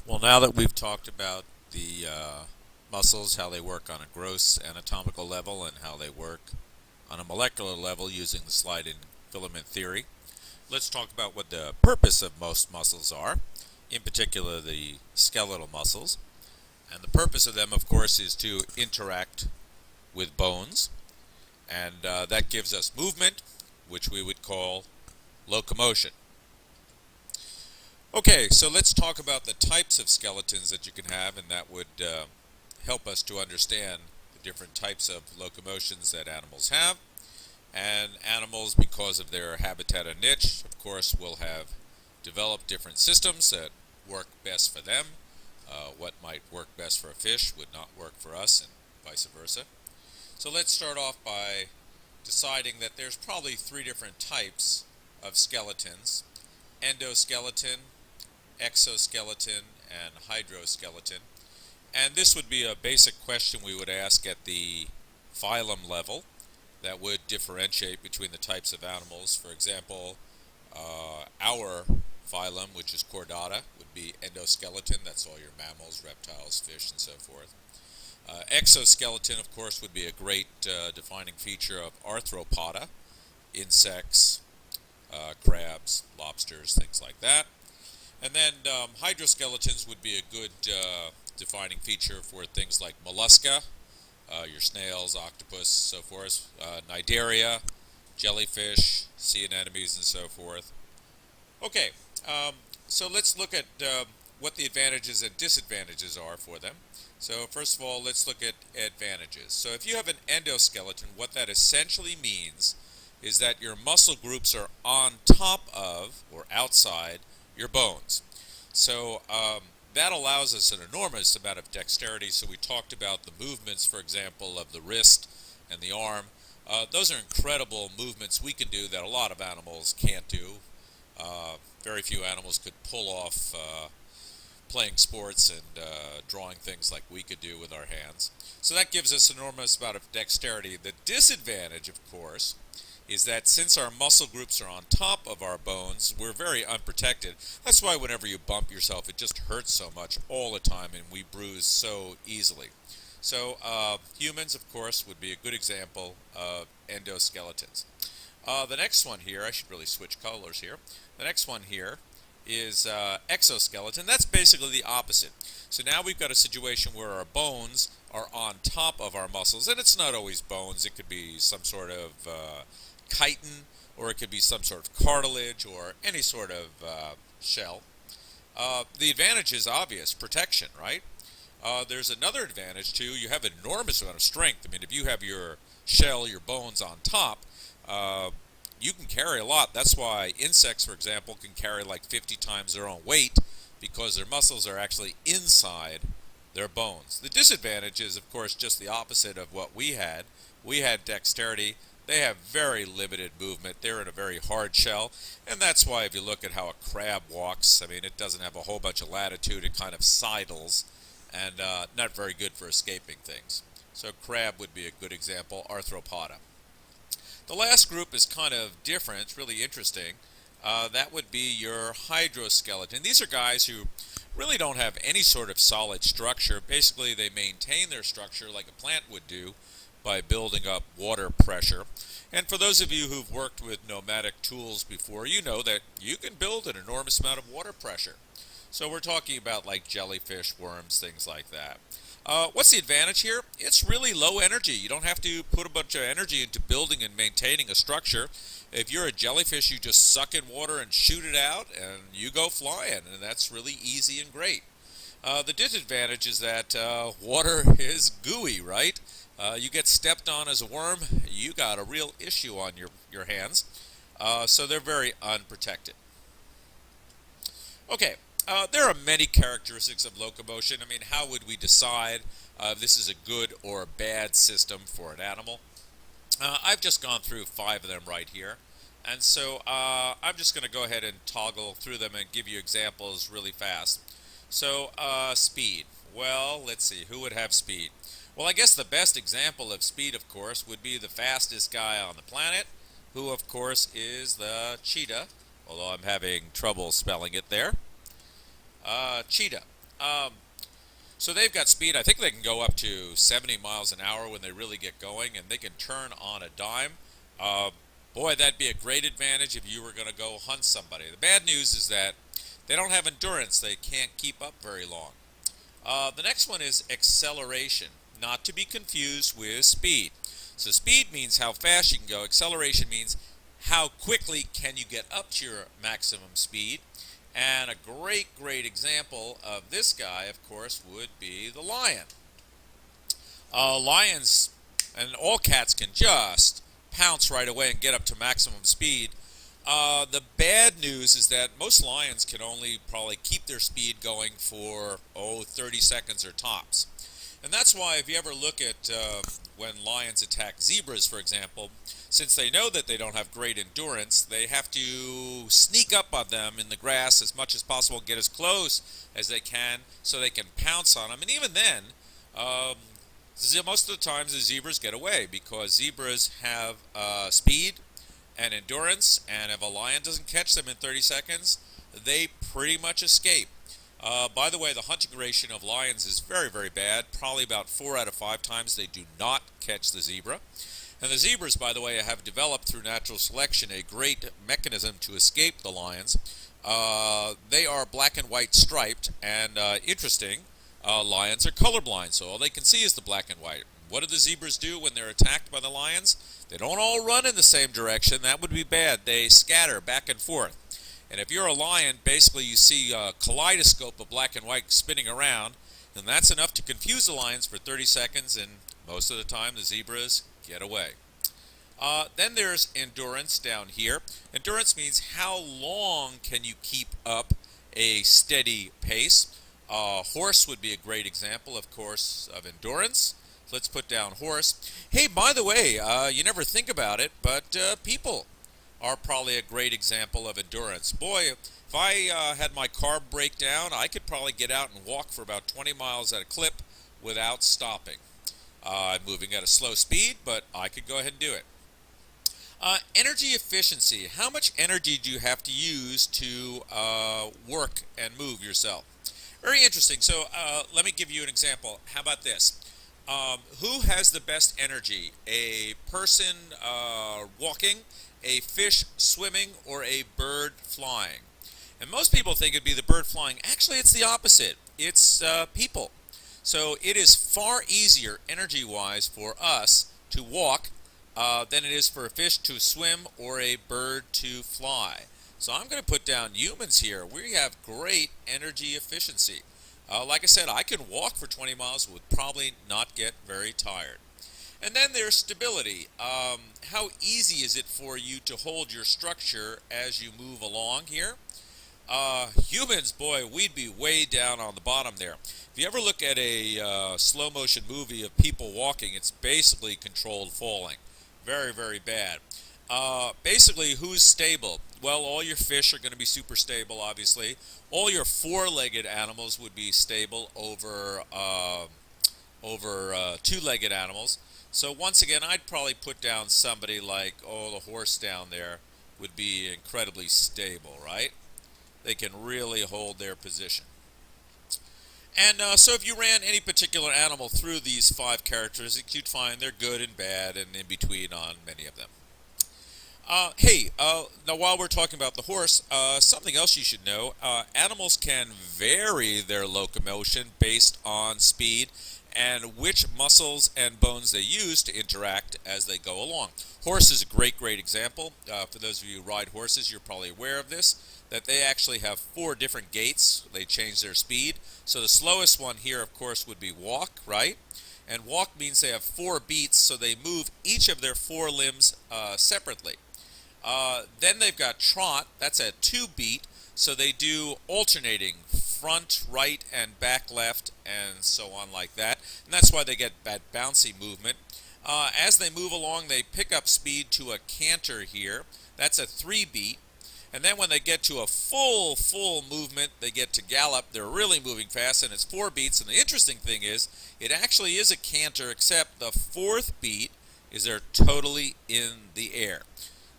Well, now that we've talked about the muscles, how they work on a gross anatomical level, and how they work on a molecular level using the sliding filament theory, let's talk about what the purpose of most muscles are, in particular the skeletal muscles. And the purpose of them, of course, is to interact with bones, and that gives us movement, which we would call locomotion. Okay, so let's talk about the types of skeletons that you can have, and that would help us to understand the different types of locomotions that animals have. And animals, because of their habitat and niche, of course, will have developed different systems that work best for them. What might work best for a fish would not work for us, and vice versa. So let's start off by deciding that there's probably three different types of skeletons: endoskeleton, exoskeleton, and hydroskeleton. And this would be a basic question we would ask at the phylum level that would differentiate between the types of animals. For example, our phylum, which is Chordata, would be endoskeleton. That's all your mammals, reptiles, fish, and so forth. Exoskeleton, of course, would be a great defining feature of arthropoda, insects, crabs, lobsters, things like that. And then hydroskeletons would be a good defining feature for things like mollusca, your snails, octopus, so forth, cnidaria, jellyfish, sea anemones, and so forth. Okay, so let's look at what the advantages and disadvantages are for them. So first of all, let's look at advantages. So if you have an endoskeleton, what that essentially means is that your muscle groups are on top of or outside your bones. So that allows us an enormous amount of dexterity. So we talked about the movements, for example, of the wrist and the arm. Those are incredible movements we can do that a lot of animals can't do. Very few animals could pull off playing sports and drawing things like we could do with our hands. So that gives us an enormous amount of dexterity. The disadvantage, of course, is that since our muscle groups are on top of our bones, we're very unprotected. That's why whenever you bump yourself, it just hurts so much all the time, and we bruise so easily. So humans, of course, would be a good example of endoskeletons. The next one here, I should really switch colors here. The next one here is exoskeleton. That's basically the opposite. So now we've got a situation where our bones are on top of our muscles, and it's not always bones. It could be some sort of chitin, or it could be some sort of cartilage, or any sort of shell. The advantage is obvious: protection, right? There's another advantage too. You have an enormous amount of strength. I mean, if you have your shell, your bones on top, you can carry a lot. That's why insects, for example, can carry like 50 times their own weight, because their muscles are actually inside their bones. The disadvantage is, of course, just the opposite of what we had. We had dexterity. They have very limited movement. They're in a very hard shell, and that's why if you look at how a crab walks, I mean, it doesn't have a whole bunch of latitude. It kind of sidles, and not very good for escaping things. So crab would be a good example, arthropoda. The last group is kind of different. It's really interesting. That would be your hydroskeleton. These are guys who really don't have any sort of solid structure. Basically, they maintain their structure like a plant would do by building up water pressure. And for those of you who've worked with pneumatic tools before, you know that you can build an enormous amount of water pressure. So we're talking about like jellyfish, worms, things like that. What's the advantage here? It's really low energy. You don't have to put a bunch of energy into building and maintaining a structure. If you're a jellyfish, you just suck in water and shoot it out, and you go flying, and that's really easy and great. The disadvantage is that water is gooey, right? You get stepped on as a worm, you got a real issue on your hands. So they're very unprotected. Okay, there are many characteristics of locomotion. I mean, how would we decide if this is a good or a bad system for an animal? I've just gone through 5 of them right here. And so I'm just going to go ahead and toggle through them and give you examples really fast. So speed. Well, let's see. Who would have speed? Well, I guess the best example of speed, of course, would be the fastest guy on the planet, who, of course, is the cheetah, although I'm having trouble spelling it there. Cheetah. So they've got speed. I think they can go up to 70 miles an hour when they really get going, and they can turn on a dime. Uh, Boy, that'd be a great advantage if you were going to go hunt somebody. The bad news is that they don't have endurance. They can't keep up very long. The next one is acceleration, not to be confused with speed. So speed means how fast you can go. Acceleration means how quickly can you get up to your maximum speed. And a great example of this guy, of course, would be the lion. Lions and all cats can just pounce right away and get up to maximum speed. The bad news is that most lions can only probably keep their speed going for 30 seconds or tops. And that's why if you ever look at when lions attack zebras, for example, since they know that they don't have great endurance, they have to sneak up on them in the grass as much as possible, get as close as they can so they can pounce on them. And even then, most of the times the zebras get away because zebras have speed and endurance, and if a lion doesn't catch them in 30 seconds, they pretty much escape. By the way, the hunting ratio of lions is very bad. Probably about 4 out of 5 times they do not catch the zebra. And the zebras, by the way, have developed through natural selection a great mechanism to escape the lions. They are black and white striped, and interesting, lions are colorblind, so all they can see is the black and white. What do the zebras do when they're attacked by the lions? They don't all run in the same direction. That would be bad. They scatter back and forth. And if you're a lion, basically you see a kaleidoscope of black and white spinning around, and that's enough to confuse the lions for 30 seconds, and most of the time the zebras get away. Then there's endurance down here. Endurance means how long can you keep up a steady pace. Horse would be a great example, of course, of endurance. So let's put down horse. Hey, by the way, you never think about it, but people are probably a great example of endurance. Boy, if I had my car break down, I could probably get out and walk for about 20 miles at a clip without stopping. I'm moving at a slow speed, but I could go ahead and do it. Energy efficiency. How much energy do you have to use to work and move yourself? Very interesting. So let me give you an example. How about this? Who has the best energy? A person walking, a fish swimming, or a bird flying? And most people think it'd be the bird flying. Actually, it's the opposite. It's people. So it is far easier energy-wise for us to walk than it is for a fish to swim or a bird to fly. So I'm going to put down humans here. We have great energy efficiency. Like I said, I can walk for 20 miles, would probably not get very tired. And then there's stability. How easy is it for you to hold your structure as you move along here? Humans, boy, we'd be way down on the bottom there. If you ever look at a slow motion movie of people walking, it's basically controlled falling. Very bad. Basically, who's stable? Well, all your fish are going to be super stable, obviously. All your four-legged animals would be stable over two-legged animals. So once again, I'd probably put down somebody like, the horse down there would be incredibly stable, right? They can really hold their position. And so if you ran any particular animal through these 5 characteristics, you'd find they're good and bad and in between on many of them. Now while we're talking about the horse, something else you should know, animals can vary their locomotion based on speed and which muscles and bones they use to interact as they go along. Horse is a great example. For those of you who ride horses, you're probably aware of this, that they actually have 4 different gaits. They change their speed. So the slowest one here, of course, would be walk, right? And walk means they have 4 beats, so they move each of their 4 limbs separately. Then they've got trot. That's a 2 beat, so they do alternating front, right, and back, left, and so on like that. And that's why they get that bouncy movement. As they move along, they pick up speed to a canter here. That's a 3 beat. And then when they get to a full movement, they get to gallop. They're really moving fast, and it's 4 beats. And the interesting thing is, it actually is a canter, except the 4th beat is they're totally in the air.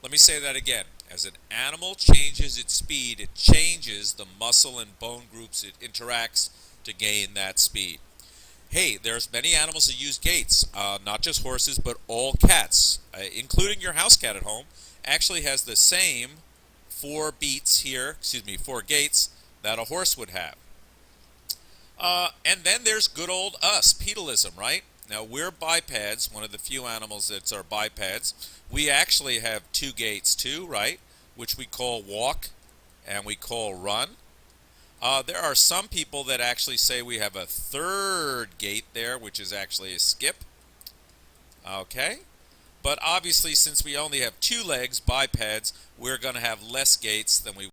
Let me say that again. As an animal changes its speed, it changes the muscle and bone groups it interacts to gain that speed. Hey, there's many animals that use gaits, not just horses, but all cats, including your house cat at home, actually has the same four gaits that a horse would have. And then there's good old us, pedalism, right? Now, we're bipeds, one of the few animals that are bipeds. We actually have two gaits too, right? Which we call walk and we call run. There are some people that actually say we have a third gait there, which is actually a skip. Okay? But obviously, since we only have two legs, bipeds, we're going to have less gaits than we